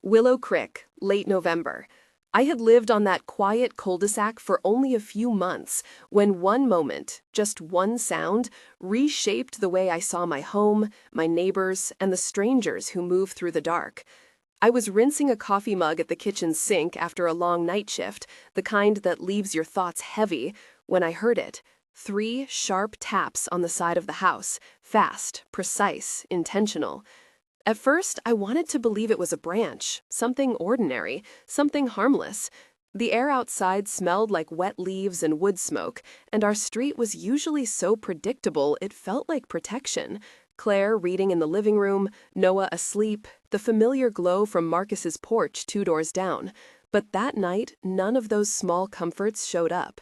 Willow Creek, late November. I had lived on that quiet cul-de-sac for only a few months when one moment, just one sound, reshaped the way I saw my home, my neighbors, and the strangers who move through the dark. I was rinsing a coffee mug at the kitchen sink after a long night shift, the kind that leaves your thoughts heavy, when I heard it. 3 sharp taps on the side of the house, fast, precise, intentional. At first, I wanted to believe it was a branch, something ordinary, something harmless. The air outside smelled like wet leaves and wood smoke, and our street was usually so predictable it felt like protection. Claire reading in the living room, Noah asleep, the familiar glow from Marcus's porch 2 doors down. But that night, none of those small comforts showed up.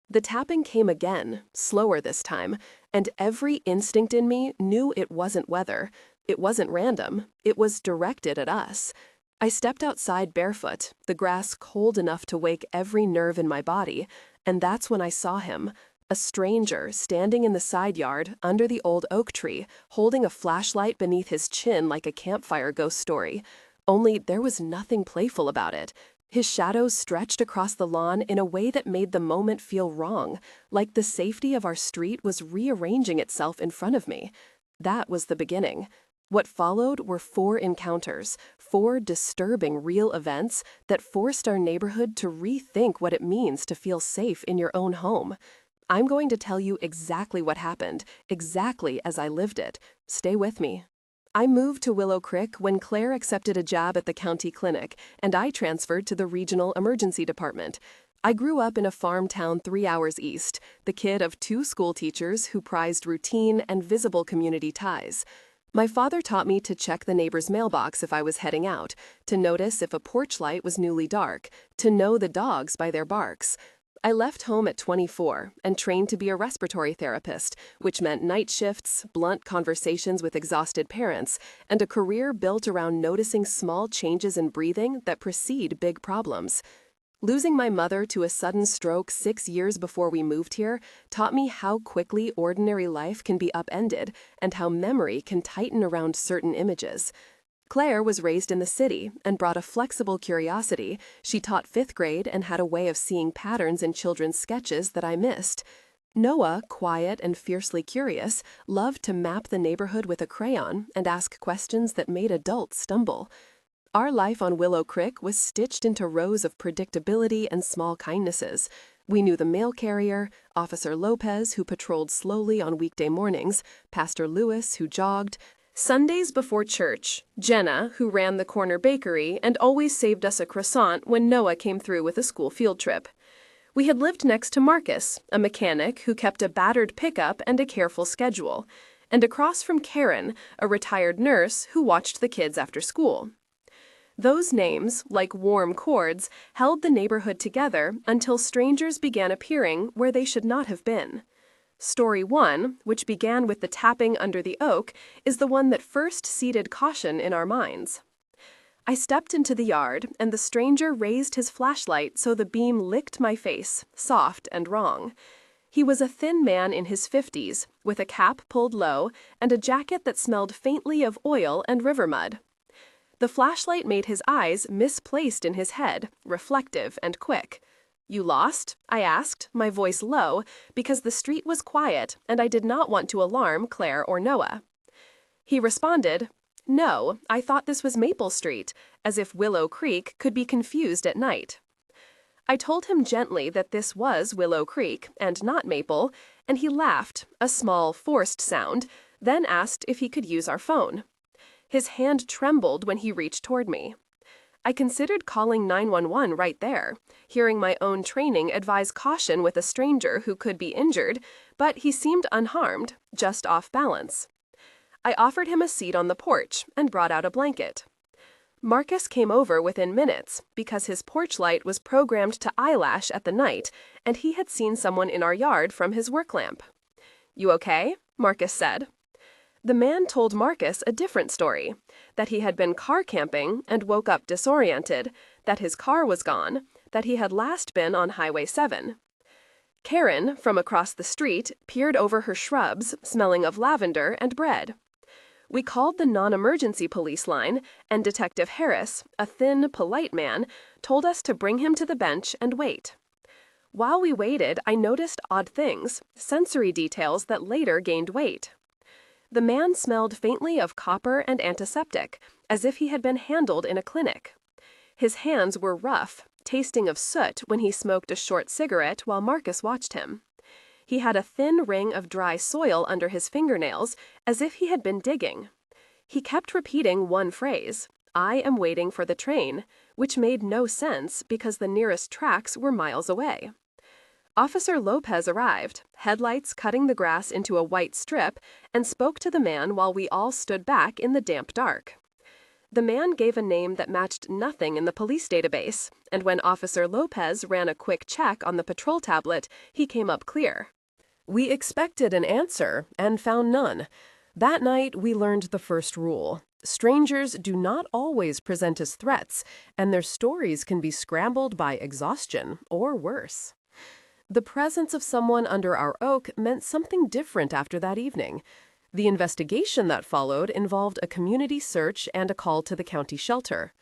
The tapping came again, slower this time, and every instinct in me knew it wasn't weather. It wasn't random. It was directed at us. I stepped outside barefoot, the grass cold enough to wake every nerve in my body, and that's when I saw him, a stranger standing in the side yard under the old oak tree, holding a flashlight beneath his chin like a campfire ghost story. Only there was nothing playful about it. His shadows stretched across the lawn in a way that made the moment feel wrong, like the safety of our street was rearranging itself in front of me. That was the beginning. What followed were 4 encounters, 4 disturbing real events that forced our neighborhood to rethink what it means to feel safe in your own home. I'm going to tell you exactly what happened, exactly as I lived it. Stay with me. I moved to Willow Creek when Claire accepted a job at the county clinic, and I transferred to the regional emergency department. I grew up in a farm town 3 hours east, the kid of 2 school teachers who prized routine and visible community ties. My father taught me to check the neighbor's mailbox if I was heading out, to notice if a porch light was newly dark, to know the dogs by their barks. I left home at 24 and trained to be a respiratory therapist, which meant night shifts, blunt conversations with exhausted parents, and a career built around noticing small changes in breathing that precede big problems. Losing my mother to a sudden stroke 6 years before we moved here taught me how quickly ordinary life can be upended and how memory can tighten around certain images. Claire was raised in the city and brought a flexible curiosity. She taught 5th grade and had a way of seeing patterns in children's sketches that I missed. Noah, quiet and fiercely curious, loved to map the neighborhood with a crayon and ask questions that made adults stumble. Our life on Willow Creek was stitched into rows of predictability and small kindnesses. We knew the mail carrier, Officer Lopez, who patrolled slowly on weekday mornings, Pastor Lewis, who jogged, Sundays before church, Jenna, who ran the corner bakery and always saved us a croissant when Noah came through with a school field trip. We had lived next to Marcus, a mechanic who kept a battered pickup and a careful schedule, and across from Karen, a retired nurse who watched the kids after school. Those names, like warm cords, held the neighborhood together until strangers began appearing where they should not have been. Story 1, which began with the tapping under the oak, is the one that first seeded caution in our minds. I stepped into the yard, and the stranger raised his flashlight so the beam licked my face, soft and wrong. He was a thin man in his 50s, with a cap pulled low and a jacket that smelled faintly of oil and river mud. The flashlight made his eyes misplaced in his head, reflective and quick. "You lost?" I asked, my voice low, because the street was quiet and I did not want to alarm Claire or Noah. He responded, "No, I thought this was Maple Street," as if Willow Creek could be confused at night. I told him gently that this was Willow Creek and not Maple, and he laughed, a small, forced sound, then asked if he could use our phone. His hand trembled when he reached toward me. I considered calling 911 right there, hearing my own training advise caution with a stranger who could be injured, but he seemed unharmed, just off balance. I offered him a seat on the porch and brought out a blanket. Marcus came over within minutes because his porch light was programmed to eyelash at the night, and he had seen someone in our yard from his work lamp. "You okay?" Marcus said. The man told Marcus a different story, that he had been car camping and woke up disoriented, that his car was gone, that he had last been on Highway 7. Karen, from across the street, peered over her shrubs, smelling of lavender and bread. We called the non-emergency police line, and Detective Harris, a thin, polite man, told us to bring him to the bench and wait. While we waited, I noticed odd things, sensory details that later gained weight. The man smelled faintly of copper and antiseptic, as if he had been handled in a clinic. His hands were rough, tasting of soot when he smoked a short cigarette while Marcus watched him. He had a thin ring of dry soil under his fingernails, as if he had been digging. He kept repeating one phrase, "I am waiting for the train," which made no sense because the nearest tracks were miles away. Officer Lopez arrived, headlights cutting the grass into a white strip, and spoke to the man while we all stood back in the damp dark. The man gave a name that matched nothing in the police database, and when Officer Lopez ran a quick check on the patrol tablet, he came up clear. We expected an answer and found none. That night, we learned the first rule. Strangers do not always present as threats, and their stories can be scrambled by exhaustion or worse. The presence of someone under our oak meant something different after that evening. The investigation that followed involved a community search and a call to the county shelter.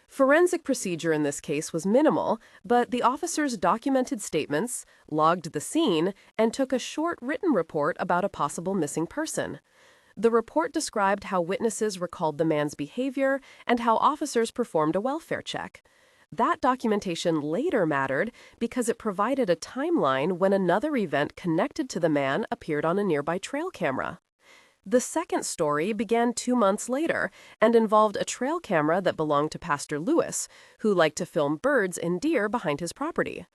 Forensic procedure in this case was minimal, but the officers documented statements, logged the scene, and took a short written report about a possible missing person. The report described how witnesses recalled the man's behavior and how officers performed a welfare check. That documentation later mattered because it provided a timeline when another event connected to the man appeared on a nearby trail camera. The second story began 2 months later and involved a trail camera that belonged to Pastor Lewis, who liked to film birds and deer behind his property.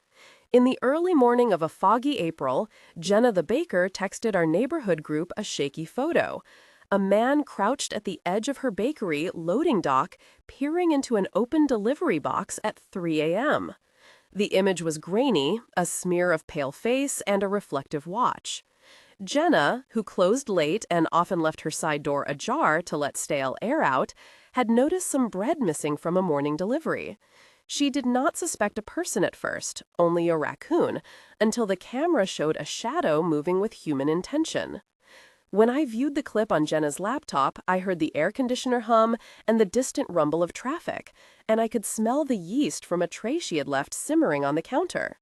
In the early morning of a foggy April, Jenna the baker texted our neighborhood group a shaky photo. A man crouched at the edge of her bakery loading dock, peering into an open delivery box at 3 a.m. The image was grainy, a smear of pale face, and a reflective watch. Jenna, who closed late and often left her side door ajar to let stale air out, had noticed some bread missing from a morning delivery. She did not suspect a person at first, only a raccoon, until the camera showed a shadow moving with human intention. When I viewed the clip on Jenna's laptop, I heard the air conditioner hum and the distant rumble of traffic, and I could smell the yeast from a tray she had left simmering on the counter.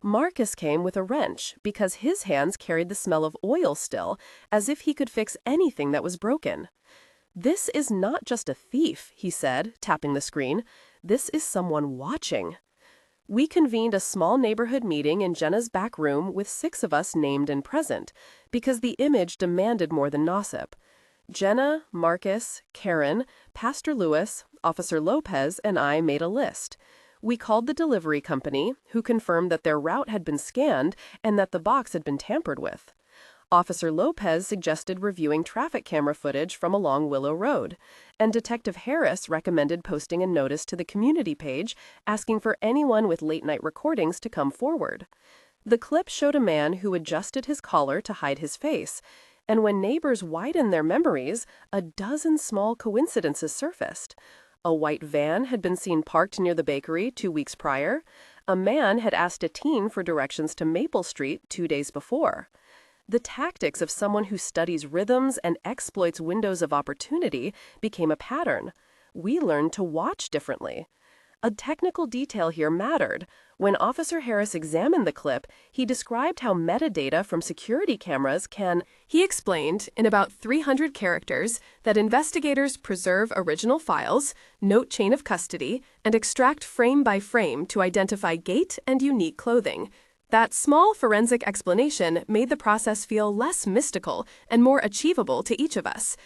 Marcus came with a wrench because his hands carried the smell of oil still, as if he could fix anything that was broken. "This is not just a thief," he said, tapping the screen. "This is someone watching." We convened a small neighborhood meeting in Jenna's back room with 6 of us named and present, because the image demanded more than gossip. Jenna, Marcus, Karen, Pastor Lewis, Officer Lopez, and I made a list. We called the delivery company, who confirmed that their route had been scanned and that the box had been tampered with. Officer Lopez suggested reviewing traffic camera footage from along Willow Road, and Detective Harris recommended posting a notice to the community page asking for anyone with late-night recordings to come forward. The clip showed a man who adjusted his collar to hide his face, and when neighbors widened their memories, a dozen small coincidences surfaced. A white van had been seen parked near the bakery 2 weeks prior. A man had asked a teen for directions to Maple Street 2 days before. The tactics of someone who studies rhythms and exploits windows of opportunity became a pattern. We learned to watch differently. A technical detail here mattered. When Officer Harris examined the clip, he described how metadata from security cameras can... He explained, in about 300 characters, that investigators preserve original files, note chain of custody, and extract frame by frame to identify gait and unique clothing. That small forensic explanation made the process feel less mystical and more achievable to each of us.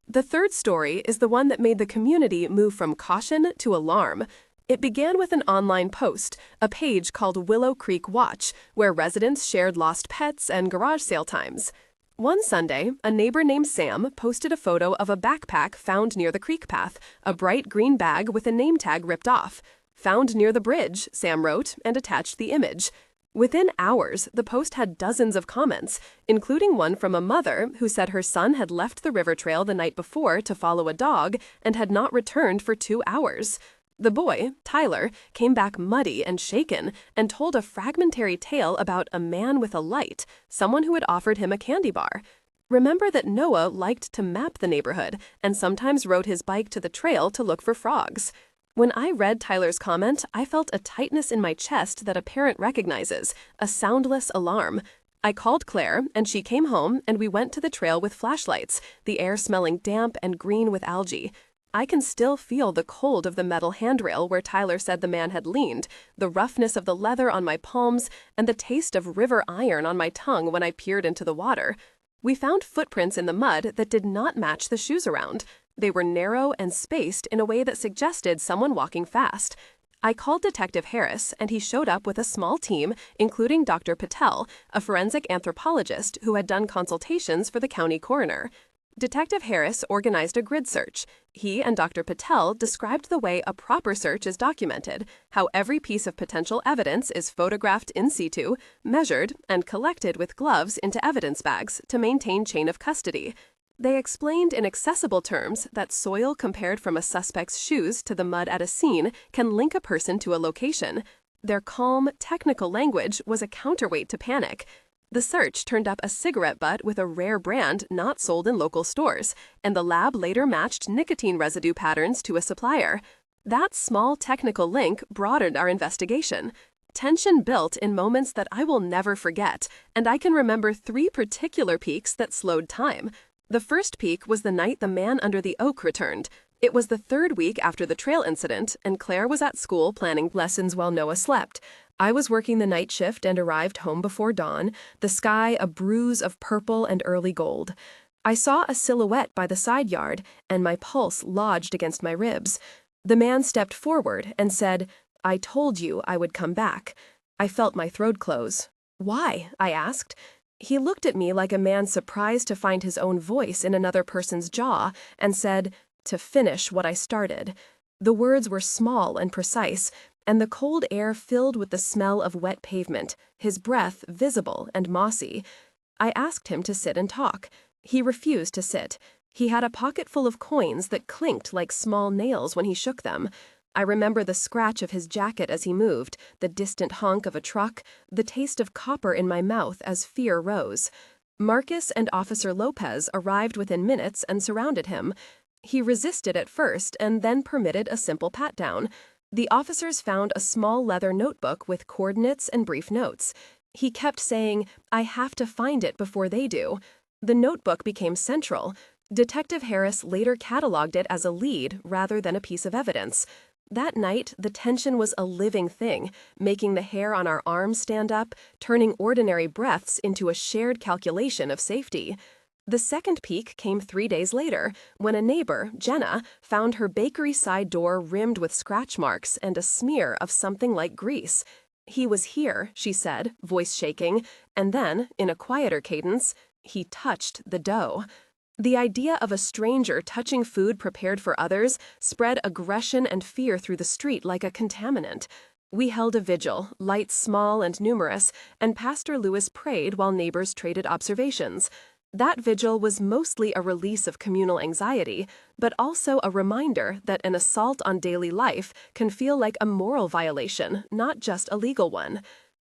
The third story is the one that made the community move from caution to alarm. It began with an online post, a page called Willow Creek Watch, where residents shared lost pets and garage sale times. One Sunday, a neighbor named Sam posted a photo of a backpack found near the creek path, a bright green bag with a name tag ripped off. "Found near the bridge," Sam wrote, and attached the image. Within hours, the post had dozens of comments, including one from a mother who said her son had left the river trail the night before to follow a dog and had not returned for 2 hours. The boy, Tyler, came back muddy and shaken and told a fragmentary tale about a man with a light, someone who had offered him a candy bar. Remember that Noah liked to map the neighborhood and sometimes rode his bike to the trail to look for frogs. When I read Tyler's comment, I felt a tightness in my chest that a parent recognizes, a soundless alarm. I called Claire, and she came home, and we went to the trail with flashlights, the air smelling damp and green with algae. I can still feel the cold of the metal handrail where Tyler said the man had leaned, the roughness of the leather on my palms, and the taste of river iron on my tongue when I peered into the water. We found footprints in the mud that did not match the shoes around. They were narrow and spaced in a way that suggested someone walking fast. I called Detective Harris, and he showed up with a small team, including Dr. Patel, a forensic anthropologist who had done consultations for the county coroner. Detective Harris organized a grid search. He and Dr. Patel described the way a proper search is documented, how every piece of potential evidence is photographed in situ, measured, and collected with gloves into evidence bags to maintain chain of custody. They explained in accessible terms that soil compared from a suspect's shoes to the mud at a scene can link a person to a location. Their calm, technical language was a counterweight to panic. The search turned up a cigarette butt with a rare brand not sold in local stores, and the lab later matched nicotine residue patterns to a supplier. That small technical link broadened our investigation. Tension built in moments that I will never forget, and I can remember 3 particular peaks that slowed time. The first peak was the night the man under the oak returned. It was the 3rd week after the trail incident, and Claire was at school planning lessons while Noah slept. I was working the night shift and arrived home before dawn, the sky a bruise of purple and early gold. I saw a silhouette by the side yard, and my pulse lodged against my ribs. The man stepped forward and said, "I told you I would come back." I felt my throat close. "Why?" I asked. He looked at me like a man surprised to find his own voice in another person's jaw and said, "To finish what I started." The words were small and precise, and the cold air filled with the smell of wet pavement, his breath visible and mossy. I asked him to sit and talk. He refused to sit. He had a pocket full of coins that clinked like small nails when he shook them. I remember the scratch of his jacket as he moved, the distant honk of a truck, the taste of copper in my mouth as fear rose. Marcus and Officer Lopez arrived within minutes and surrounded him. He resisted at first and then permitted a simple pat-down. The officers found a small leather notebook with coordinates and brief notes. He kept saying, "I have to find it before they do." The notebook became central. Detective Harris later cataloged it as a lead rather than a piece of evidence. That night, the tension was a living thing, making the hair on our arms stand up, turning ordinary breaths into a shared calculation of safety. The second peak came 3 days later, when a neighbor, Jenna, found her bakery side door rimmed with scratch marks and a smear of something like grease. "He was here," she said, voice shaking, and then, in a quieter cadence, "He touched the dough." The idea of a stranger touching food prepared for others spread aggression and fear through the street like a contaminant. We held a vigil, lights small and numerous, and Pastor Lewis prayed while neighbors traded observations. That vigil was mostly a release of communal anxiety, but also a reminder that an assault on daily life can feel like a moral violation, not just a legal one.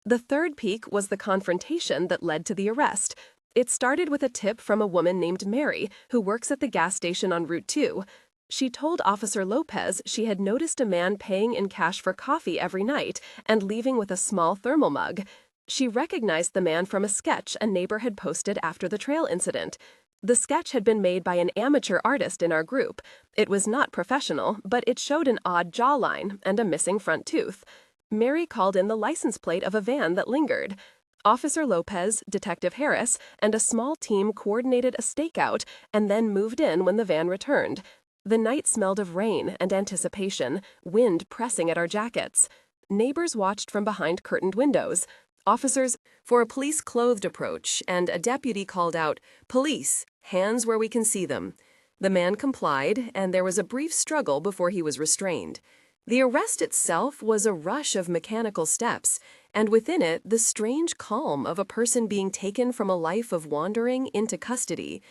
The third peak was the confrontation that led to the arrest. It started with a tip from a woman named Mary, who works at the gas station on Route 2. She told Officer Lopez she had noticed a man paying in cash for coffee every night and leaving with a small thermal mug. She recognized the man from a sketch a neighbor had posted after the trail incident. The sketch had been made by an amateur artist in our group. It was not professional, but it showed an odd jawline and a missing front tooth. Mary called in the license plate of a van that lingered. Officer Lopez, Detective Harris, and a small team coordinated a stakeout and then moved in when the van returned. The night smelled of rain and anticipation, wind pressing at our jackets. Neighbors watched from behind curtained windows. Officers for a police-clothed approach, and a deputy called out, "Police, hands where we can see them." The man complied, and there was a brief struggle before he was restrained. The arrest itself was a rush of mechanical steps, and within it the strange calm of a person being taken from a life of wandering into custody.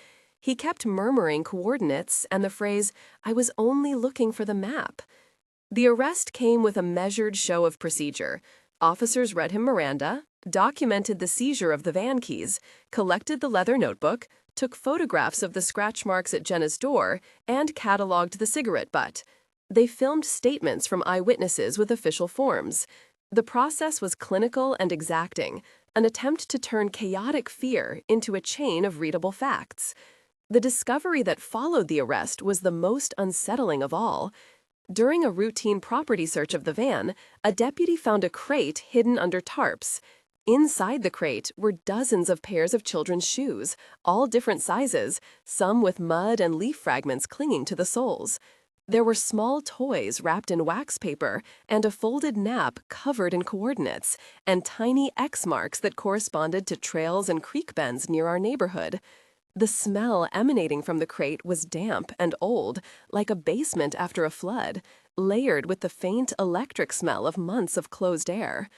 He kept murmuring coordinates and the phrase, "I was only looking for the map." The arrest came with a measured show of procedure. Officers read him Miranda, documented the seizure of the van keys, collected the leather notebook, took photographs of the scratch marks at Jenna's door, and cataloged the cigarette butt. They filmed statements from eyewitnesses with official forms. The process was clinical and exacting, an attempt to turn chaotic fear into a chain of readable facts. The discovery that followed the arrest was the most unsettling of all. During a routine property search of the van, a deputy found a crate hidden under tarps. Inside the crate were dozens of pairs of children's shoes, all different sizes, some with mud and leaf fragments clinging to the soles. There were small toys wrapped in wax paper and a folded nap covered in coordinates, and tiny X marks that corresponded to trails and creek bends near our neighborhood. The smell emanating from the crate was damp and old, like a basement after a flood, layered with the faint electric smell of months of closed air.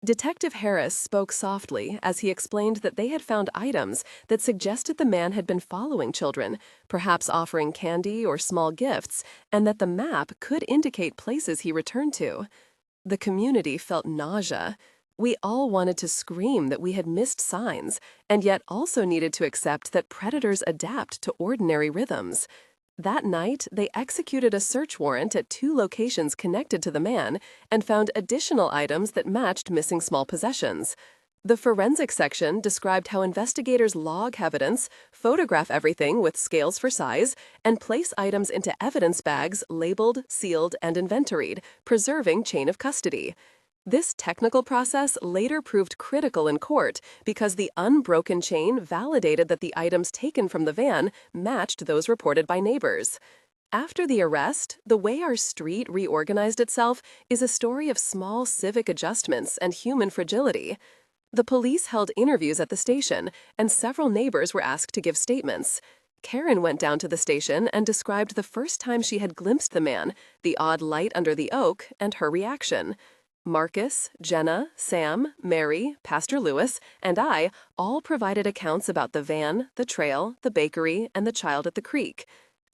Detective Harris spoke softly as he explained that they had found items that suggested the man had been following children, perhaps offering candy or small gifts, and that the map could indicate places he returned to. The community felt nausea. We all wanted to scream that we had missed signs, and yet also needed to accept that predators adapt to ordinary rhythms. That night, they executed a search warrant at 2 locations connected to the man and found additional items that matched missing small possessions. The forensic section described how investigators log evidence, photograph everything with scales for size, and place items into evidence bags labeled, sealed, and inventoried, preserving chain of custody. This technical process later proved critical in court because the unbroken chain validated that the items taken from the van matched those reported by neighbors. After the arrest, the way our street reorganized itself is a story of small civic adjustments and human fragility. The police held interviews at the station, and several neighbors were asked to give statements. Karen went down to the station and described the first time she had glimpsed the man, the odd light under the oak, and her reaction. Marcus, Jenna, Sam, Mary, Pastor Lewis, and I all provided accounts about the van, the trail, the bakery, and the child at the creek.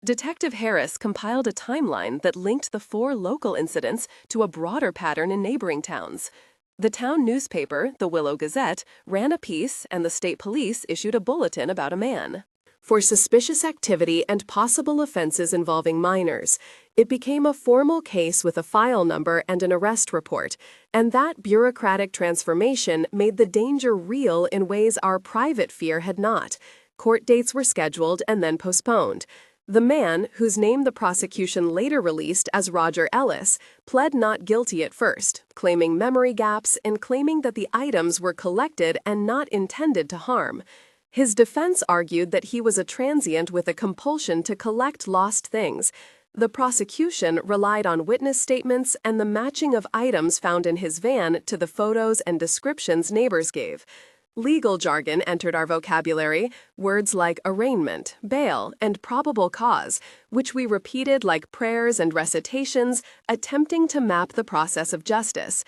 Detective Harris compiled a timeline that linked the 4 local incidents to a broader pattern in neighboring towns. The town newspaper, the Willow Gazette, ran a piece, and the state police issued a bulletin about a man. For suspicious activity and possible offenses involving minors, it became a formal case with a file number and an arrest report, and that bureaucratic transformation made the danger real in ways our private fear had not. Court dates were scheduled and then postponed. The man, whose name the prosecution later released as Roger Ellis, pled not guilty at first, claiming memory gaps and claiming that the items were collected and not intended to harm. His defense argued that he was a transient with a compulsion to collect lost things. The prosecution relied on witness statements and the matching of items found in his van to the photos and descriptions neighbors gave. Legal jargon entered our vocabulary, words like arraignment, bail, and probable cause, which we repeated like prayers and recitations, attempting to map the process of justice.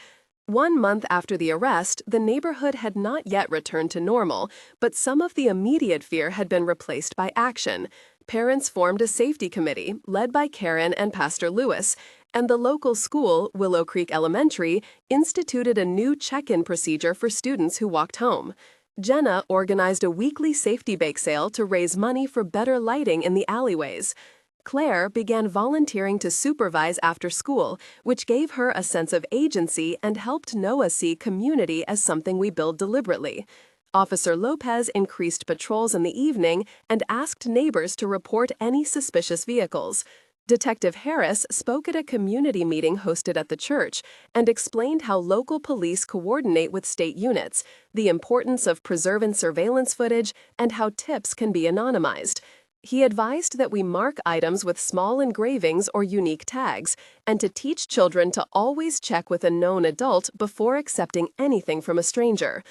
1 month after the arrest, the neighborhood had not yet returned to normal, but some of the immediate fear had been replaced by action. Parents formed a safety committee, led by Karen and Pastor Lewis, and the local school, Willow Creek Elementary, instituted a new check-in procedure for students who walked home. Jenna organized a weekly safety bake sale to raise money for better lighting in the alleyways. Claire began volunteering to supervise after school, which gave her a sense of agency and helped Noah see community as something we build deliberately. Officer Lopez increased patrols in the evening and asked neighbors to report any suspicious vehicles. Detective Harris spoke at a community meeting hosted at the church and explained how local police coordinate with state units, the importance of preserving surveillance footage, and how tips can be anonymized. He advised that we mark items with small engravings or unique tags, and to teach children to always check with a known adult before accepting anything from a stranger.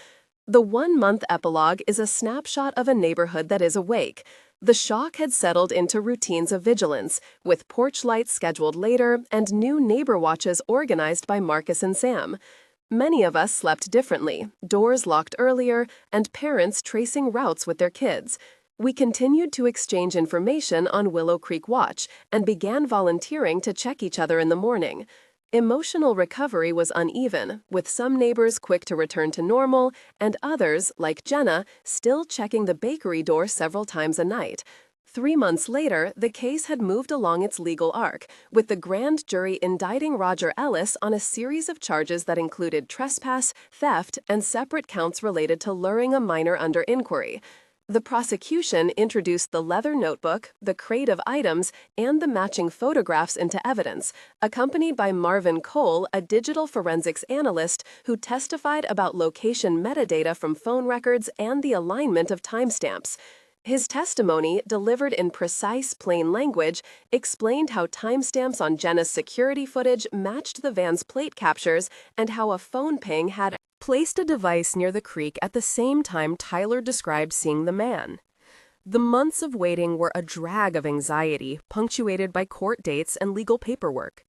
The 1-month epilogue is a snapshot of a neighborhood that is awake. The shock had settled into routines of vigilance, with porch lights scheduled later and new neighbor watches organized by Marcus and Sam. Many of us slept differently, doors locked earlier, and parents tracing routes with their kids. We continued to exchange information on Willow Creek Watch and began volunteering to check each other in the morning. Emotional recovery was uneven, with some neighbors quick to return to normal and others, like Jenna, still checking the bakery door several times a night. 3 months later, the case had moved along its legal arc, with the grand jury indicting Roger Ellis on a series of charges that included trespass, theft, and separate counts related to luring a minor under inquiry. The prosecution introduced the leather notebook, the crate of items, and the matching photographs into evidence, accompanied by Marvin Cole, a digital forensics analyst who testified about location metadata from phone records and the alignment of timestamps. His testimony, delivered in precise, plain language, explained how timestamps on Jenna's security footage matched the van's plate captures and how a phone ping had placed a device near the creek at the same time Tyler described seeing the man. The months of waiting were a drag of anxiety, punctuated by court dates and legal paperwork.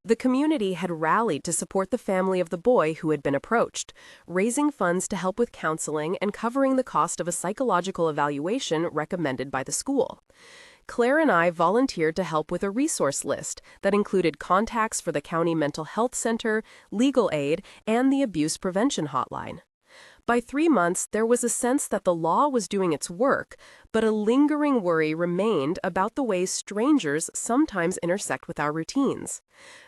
The community had rallied to support the family of the boy who had been approached, raising funds to help with counseling and covering the cost of a psychological evaluation recommended by the school. Claire and I volunteered to help with a resource list that included contacts for the county mental health center, legal aid, and the abuse prevention hotline. By 3 months, there was a sense that the law was doing its work, but a lingering worry remained about the ways strangers sometimes intersect with our routines.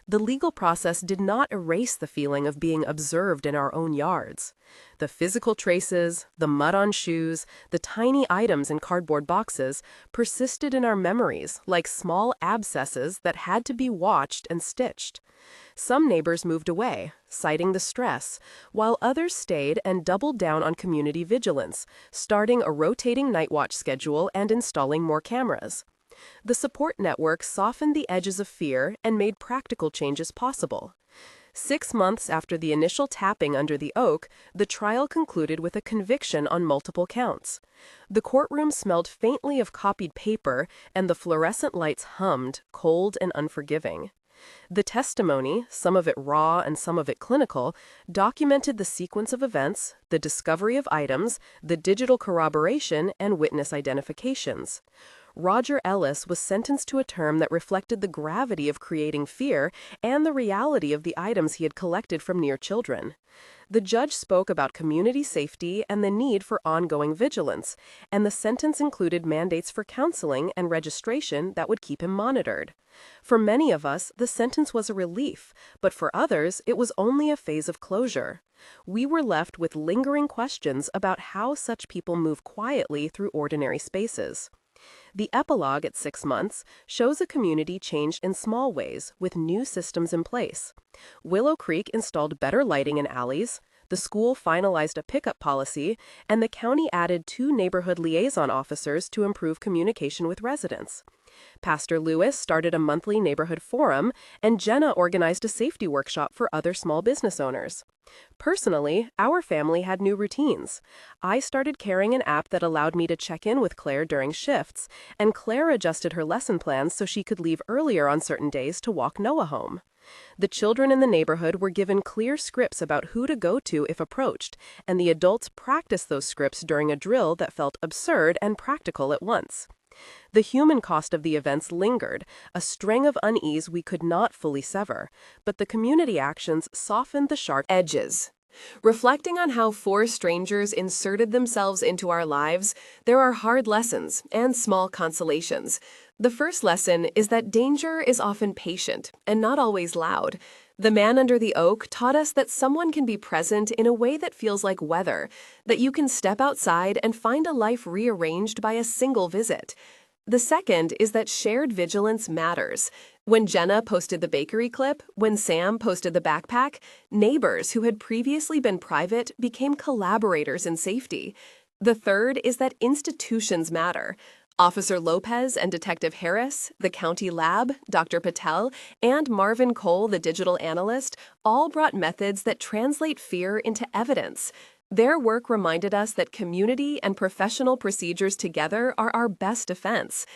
The legal process did not erase the feeling of being observed in our own yards. The physical traces, the mud on shoes, the tiny items in cardboard boxes persisted in our memories like small abscesses that had to be watched and stitched. Some neighbors moved away, citing the stress, while others stayed and doubled down on community vigilance, starting a rotating night watch schedule and installing more cameras. The support network softened the edges of fear and made practical changes possible. 6 months after the initial tapping under the oak, the trial concluded with a conviction on multiple counts. The courtroom smelled faintly of copied paper, and the fluorescent lights hummed, cold and unforgiving. The testimony, some of it raw and some of it clinical, documented the sequence of events, the discovery of items, the digital corroboration, and witness identifications. Roger Ellis was sentenced to a term that reflected the gravity of creating fear and the reality of the items he had collected from near children. The judge spoke about community safety and the need for ongoing vigilance, and the sentence included mandates for counseling and registration that would keep him monitored. For many of us, the sentence was a relief, but for others, it was only a phase of closure. We were left with lingering questions about how such people move quietly through ordinary spaces. The epilogue at 6 months shows a community changed in small ways with new systems in place. Willow Creek installed better lighting in alleys, the school finalized a pickup policy, and the county added 2 neighborhood liaison officers to improve communication with residents. Pastor Lewis started a monthly neighborhood forum, and Jenna organized a safety workshop for other small business owners. Personally, our family had new routines. I started carrying an app that allowed me to check in with Claire during shifts, and Claire adjusted her lesson plans so she could leave earlier on certain days to walk Noah home. The children in the neighborhood were given clear scripts about who to go to if approached, and the adults practiced those scripts during a drill that felt absurd and practical at once. The human cost of the events lingered, a string of unease we could not fully sever, but the community actions softened the sharp edges. Reflecting on how 4 strangers inserted themselves into our lives, there are hard lessons and small consolations. The first lesson is that danger is often patient and not always loud. The man under the oak taught us that someone can be present in a way that feels like weather, that you can step outside and find a life rearranged by a single visit. The second is that shared vigilance matters. When Jenna posted the bakery clip, when Sam posted the backpack, neighbors who had previously been private became collaborators in safety. The third is that institutions matter. Officer Lopez and Detective Harris, the county lab, Dr. Patel, and Marvin Cole, the digital analyst, all brought methods that translate fear into evidence. Their work reminded us that community and professional procedures together are our best defense.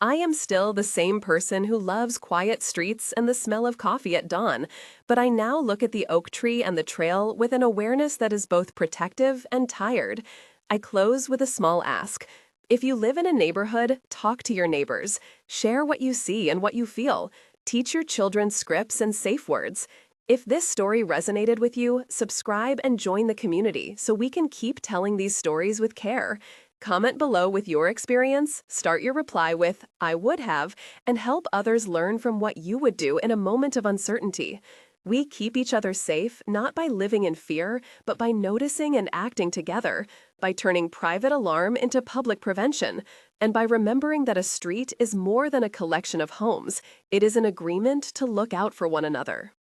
I am still the same person who loves quiet streets and the smell of coffee at dawn, but I now look at the oak tree and the trail with an awareness that is both protective and tired. I close with a small ask. If you live in a neighborhood, talk to your neighbors. Share what you see and what you feel. Teach your children scripts and safe words. If this story resonated with you, subscribe and join the community so we can keep telling these stories with care. Comment below with your experience, start your reply with, "I would have," and help others learn from what you would do in a moment of uncertainty. We keep each other safe not by living in fear, but by noticing and acting together, by turning private alarm into public prevention, and by remembering that a street is more than a collection of homes. It is an agreement to look out for one another.